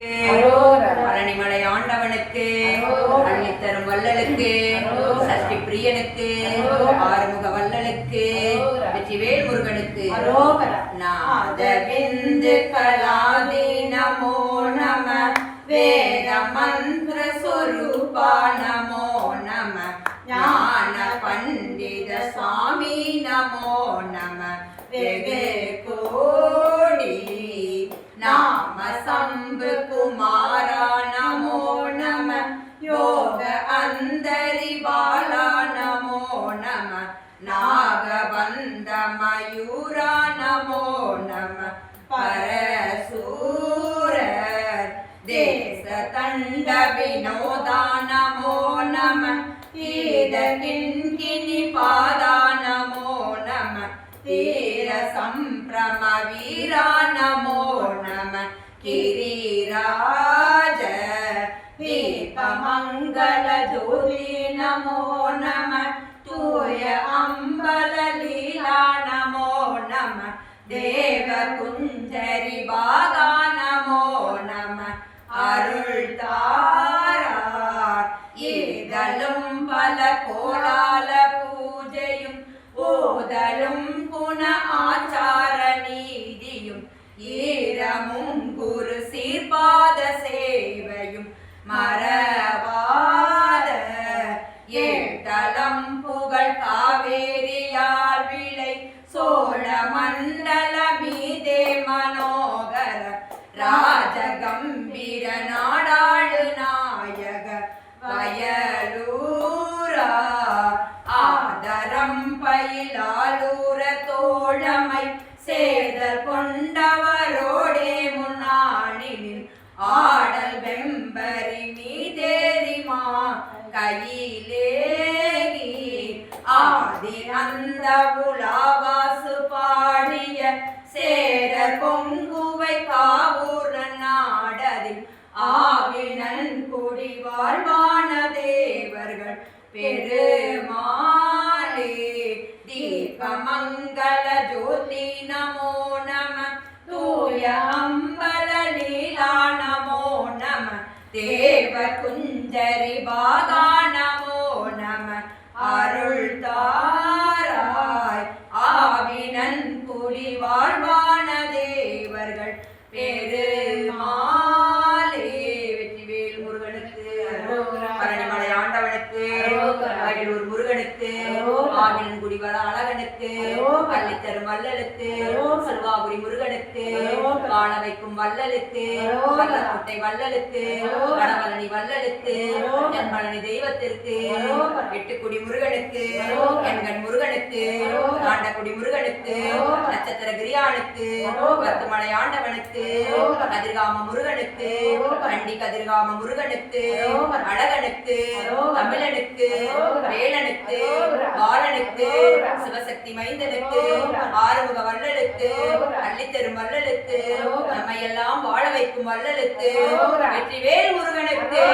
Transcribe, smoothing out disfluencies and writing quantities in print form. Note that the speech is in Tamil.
பழனிமலை ஆண்டவனுக்கு, அள்ளித்தரும் வள்ளலுக்கு, சஷ்டி பிரியனுக்கு, ஆறுமுக வள்ளலுக்கு, வெற்றிவேல் முருகனுக்கு, நாதவிந்து கலாதி நமோ நம, வேத மந்திர சொரூபா நமோ நம, ஞான பண்டித சுவாமி நமோ நம, வெகு கோடி நாம சம்பு குமாரா நமோ நம, யோக அந்தரி பாலா நமோ நம, நாகபந்த மயூரா நமோ நம, பரசூர தேச தண்ட வினோதா நமோ நம, ஈத கிண்கிணி பாதா நமோ நம, தீர சம்பிரம வீரா நமோ நம, கிரிராஜ தீபமங்கல ஜோதி நமோ நம, தூய அம்பல லீலா நமோ நம, தேவ குஞ்சரி பாகா நமோ நம, அருள் தாரார் ஏதலும் பல கோலால பூஜையும் ஓதலும் குண ஆச்சார நீதியும் ஈரமும் குரு சீர்பாத சேவையும் மறவாத ஏட்டலம் புகழ் காவேரியால் விளை சோழ மண்டல மீதே மனோகர ராஜகம்பீர நாடாளு நாயக வயலூரா, ஆதரம் பயிலாலூர தோழமை சேர்தல் கொண்டவரோடே முன்னாளில் ஆடல் வெம்பரி மீதேரிமா கையிலேகி, ஆதி அந்த உலாவாசு பாடிய சேர பொங்குவை காவூர் நாடதில் ஆவினன் குடி வாழ்வான தேவர்கள் பெருமாளே, தீபமங்கல ஜோதி நமோ நம, தூய அம்பல லீலா நமோ நம, தேவ குஞ்சரி பாகா நமோ நம, அருள் தாராய் ஆவினன் குடி வாழ்வான தேவர்கள் பெருமாளே. வெற்றிவேல் முருகனுக்கு, பழனிமலை ஆண்டவனுக்கு, அகிலூர் முருகனுக்கு, ஆவினன் குடிவள அழகனுக்கு, அள்ளித்தரும் வள்ளலுக்கு, செல்வாபுரி முருகனுக்கு, காண வைக்கும் வள்ளலுக்கு, வல்லக்கோட்டை வள்ளலுக்கு, வடபழனி வள்ளலுக்கு, தென்பழனி தெய்வத்திற்கு, எட்டுக்குடி முருகனுக்கு, எண்கண் முருகனுக்கு, ஆண்டக்குடி முருகனுக்கு, நட்சத்திர கிரியானுக்கு, பத்துமலை ஆண்டவனுக்கு, கதிர்காம முருகனுக்கு, கண்டி கதிர்காம முருகனுக்கு, அழகனுக்கு, தமிழனுக்கு, வேலனுக்கு, பாலனுக்கு, சிவசக்தி மைந்தனுக்கு, ஆறுமுக வள்ளலுக்கு, அள்ளித்தரும் வள்ளலுக்கு, நம்மை எல்லாம் வாழ வைக்கும் வள்ளலுக்கு, வெற்றிவேல் முருகனுக்கு.